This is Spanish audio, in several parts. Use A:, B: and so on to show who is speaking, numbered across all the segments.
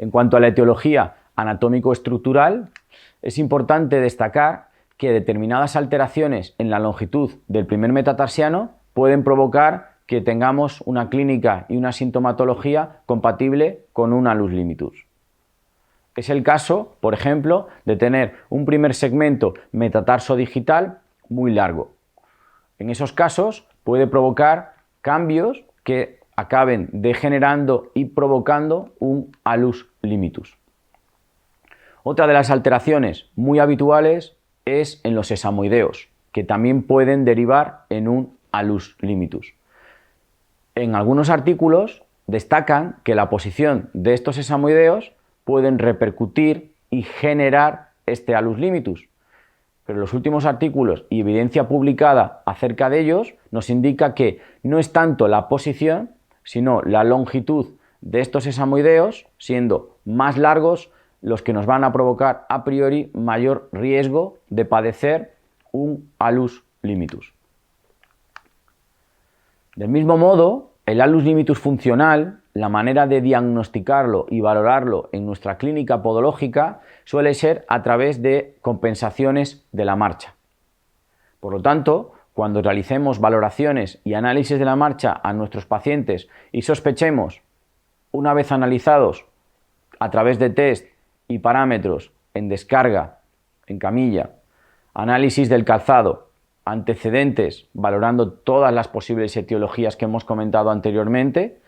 A: En cuanto a la etiología anatómico-estructural, es importante destacar que determinadas alteraciones en la longitud del primer metatarsiano pueden provocar que tengamos una clínica y una sintomatología compatible con un alus limitus. Es el caso, por ejemplo, de tener un primer segmento metatarso digital muy largo. En esos casos puede provocar cambios que acaben degenerando y provocando un alus limitus. Otra de las alteraciones muy habituales es en los sesamoideos, que también pueden derivar en un alus limitus. En algunos artículos destacan que la posición de estos sesamoideos pueden repercutir y generar este alus limitus, pero los últimos artículos y evidencia publicada acerca de ellos nos indica que no es tanto la posición, sino la longitud de estos sesamoideos, siendo más largos, los que nos van a provocar a priori mayor riesgo de padecer un alus limitus. Del mismo modo, el alus limitus funcional, la manera de diagnosticarlo y valorarlo en nuestra clínica podológica suele ser a través de compensaciones de la marcha. Por lo tanto, cuando realicemos valoraciones y análisis de la marcha a nuestros pacientes y sospechemos, una vez analizados a través de test y parámetros en descarga, en camilla, análisis del calzado, antecedentes, valorando todas las posibles etiologías que hemos comentado anteriormente,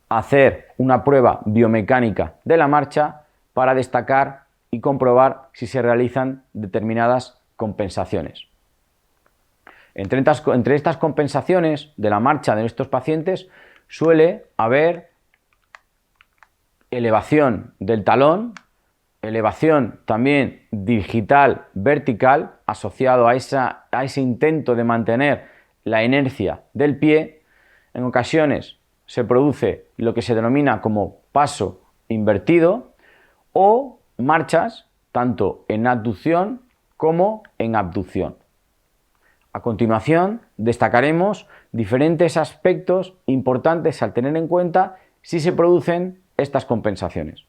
A: hacer una prueba biomecánica de la marcha para destacar y comprobar si se realizan determinadas compensaciones. Entre estas compensaciones de la marcha de nuestros pacientes suele haber elevación del talón, elevación también digital vertical asociado a ese intento de mantener la inercia del pie. En ocasiones se produce lo que se denomina como paso invertido o marchas tanto en abducción como en abducción. A continuación destacaremos diferentes aspectos importantes al tener en cuenta si se producen estas compensaciones.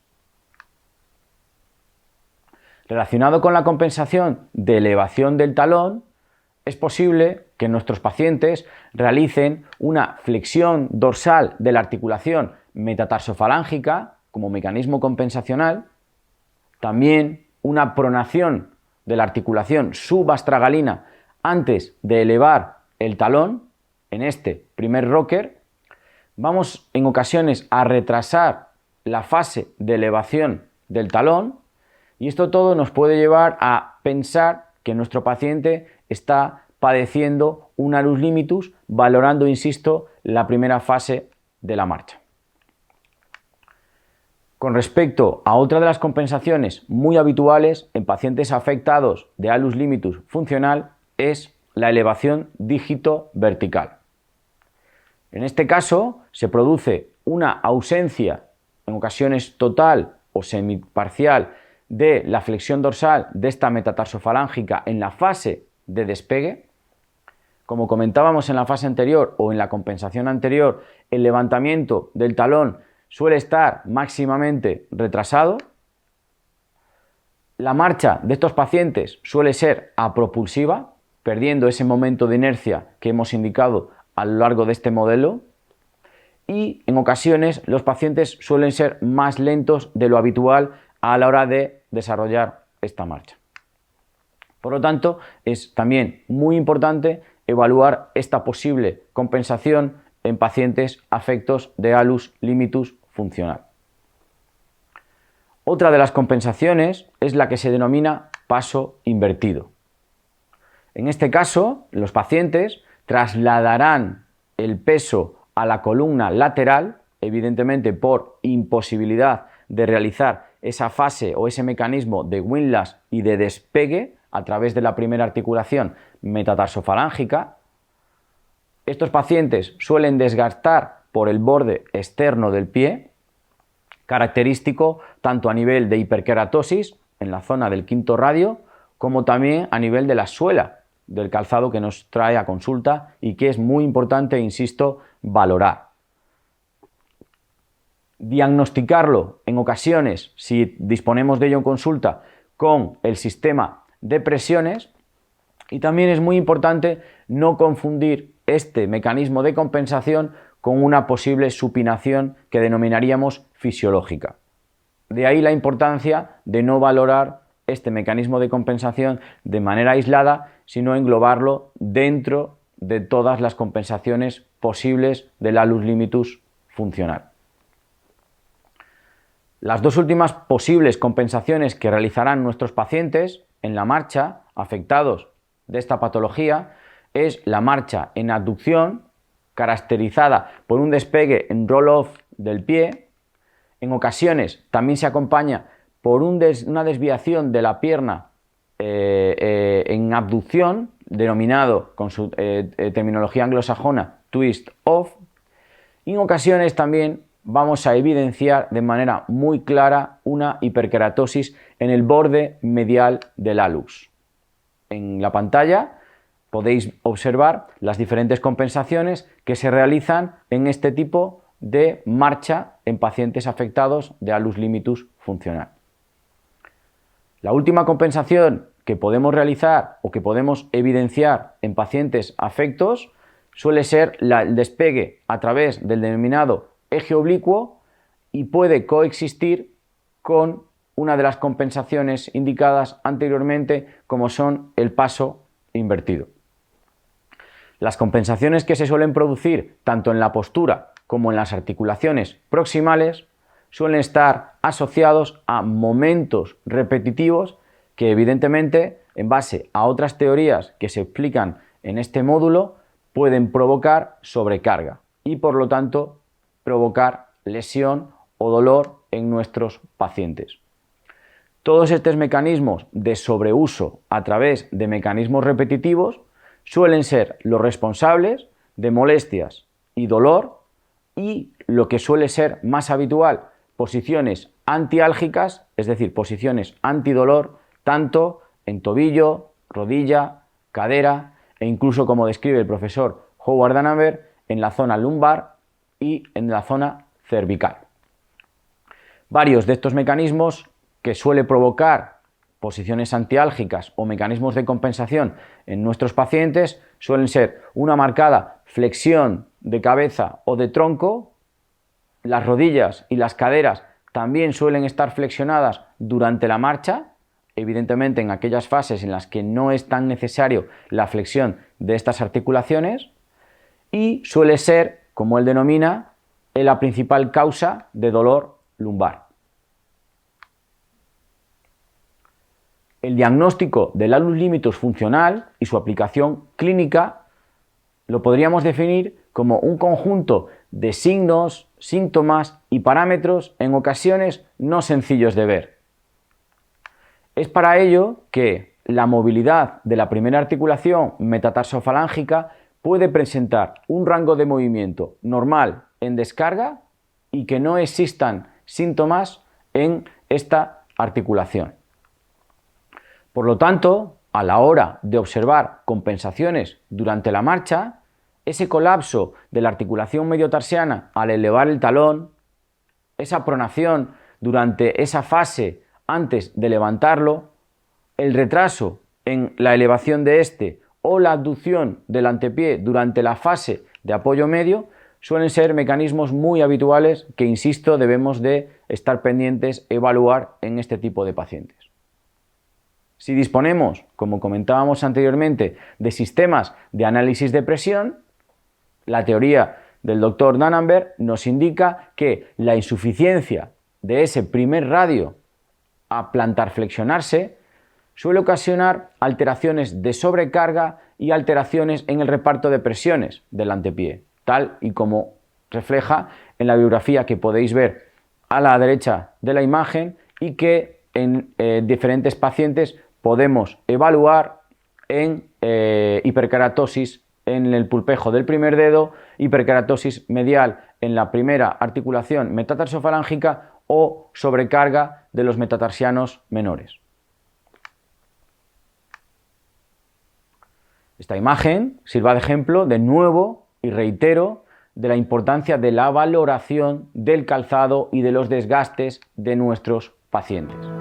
A: Relacionado con la compensación de elevación del talón, es posible que nuestros pacientes realicen una flexión dorsal de la articulación metatarsofalángica como mecanismo compensacional, también una pronación de la articulación subastragalina antes de elevar el talón, en este primer rocker. Vamos en ocasiones a retrasar la fase de elevación del talón y esto todo nos puede llevar a pensar que nuestro paciente está padeciendo un alus limitus, valorando, insisto, la primera fase de la marcha. Con respecto a otra de las compensaciones muy habituales en pacientes afectados de alus limitus funcional es la elevación dígito vertical. En este caso se produce una ausencia, en ocasiones total o semiparcial, de la flexión dorsal de esta metatarsofalángica en la fase de despegue. Como comentábamos en la fase anterior o en la compensación anterior, el levantamiento del talón suele estar máximamente retrasado. La marcha de estos pacientes suele ser apropulsiva, perdiendo ese momento de inercia que hemos indicado a lo largo de este modelo. Y en ocasiones los pacientes suelen ser más lentos de lo habitual a la hora de desarrollar esta marcha. Por lo tanto, es también muy importante evaluar esta posible compensación en pacientes afectos de alus limitus funcional. Otra de las compensaciones es la que se denomina paso invertido. En este caso, los pacientes trasladarán el peso a la columna lateral, evidentemente por imposibilidad de realizar esa fase o ese mecanismo de windlass y de despegue a través de la primera articulación metatarsofalángica. Estos pacientes suelen desgastar por el borde externo del pie, característico tanto a nivel de hiperkeratosis en la zona del quinto radio, como también a nivel de la suela del calzado que nos trae a consulta y que es muy importante, insisto, valorar. diagnosticarlo en ocasiones, si disponemos de ello en consulta, con el sistema de presiones. Y también es muy importante no confundir este mecanismo de compensación con una posible supinación que denominaríamos fisiológica. De ahí la importancia de no valorar este mecanismo de compensación de manera aislada, sino englobarlo dentro de todas las compensaciones posibles del alus limitus funcional. Las dos últimas posibles compensaciones que realizarán nuestros pacientes en la marcha afectados de esta patología es la marcha en abducción, caracterizada por un despegue en roll-off del pie. En ocasiones también se acompaña por una desviación de la pierna en abducción, denominado con su terminología anglosajona twist off. Y en ocasiones también vamos a evidenciar de manera muy clara una hiperkeratosis en el borde medial del hallux. En la pantalla podéis observar las diferentes compensaciones que se realizan en este tipo de marcha en pacientes afectados de alus limitus funcional. La última compensación que podemos realizar o que podemos evidenciar en pacientes afectos suele ser el despegue a través del denominado eje oblicuo y puede coexistir con una de las compensaciones indicadas anteriormente, como son el paso invertido. Las compensaciones que se suelen producir tanto en la postura como en las articulaciones proximales suelen estar asociados a momentos repetitivos que, evidentemente, en base a otras teorías que se explican en este módulo, pueden provocar sobrecarga y, por lo tanto, provocar lesión o dolor en nuestros pacientes. Todos estos mecanismos de sobreuso a través de mecanismos repetitivos suelen ser los responsables de molestias y dolor, y lo que suele ser más habitual, posiciones antiálgicas, es decir, posiciones antidolor, tanto en tobillo, rodilla, cadera e incluso, como describe el profesor Howard Dananberg, en la zona lumbar y en la zona cervical. Varios de estos mecanismos que suele provocar posiciones antiálgicas o mecanismos de compensación en nuestros pacientes suelen ser una marcada flexión de cabeza o de tronco. Las rodillas y las caderas también suelen estar flexionadas durante la marcha, evidentemente en aquellas fases en las que no es tan necesario la flexión de estas articulaciones, y suele ser, como él denomina, la principal causa de dolor lumbar. El diagnóstico del alus limitus funcional y su aplicación clínica lo podríamos definir como un conjunto de signos, síntomas y parámetros en ocasiones no sencillos de ver. Es para ello que la movilidad de la primera articulación metatarsofalágica puede presentar un rango de movimiento normal en descarga y que no existan síntomas en esta articulación. Por lo tanto, a la hora de observar compensaciones durante la marcha, ese colapso de la articulación mediotarsiana al elevar el talón, esa pronación durante esa fase antes de levantarlo, el retraso en la elevación de este o la abducción del antepié durante la fase de apoyo medio, suelen ser mecanismos muy habituales que, insisto, debemos de estar pendientes, evaluar en este tipo de pacientes. Si disponemos, como comentábamos anteriormente, de sistemas de análisis de presión, la teoría del doctor Dananberg nos indica que la insuficiencia de ese primer radio a plantarflexionarse suele ocasionar alteraciones de sobrecarga y alteraciones en el reparto de presiones del antepié, tal y como refleja en la bibliografía que podéis ver a la derecha de la imagen y que en diferentes pacientes podemos evaluar en hiperkeratosis en el pulpejo del primer dedo, hiperkeratosis medial en la primera articulación metatarsofarángica o sobrecarga de los metatarsianos menores. Esta imagen sirva de ejemplo, de nuevo, y reitero, de la importancia de la valoración del calzado y de los desgastes de nuestros pacientes.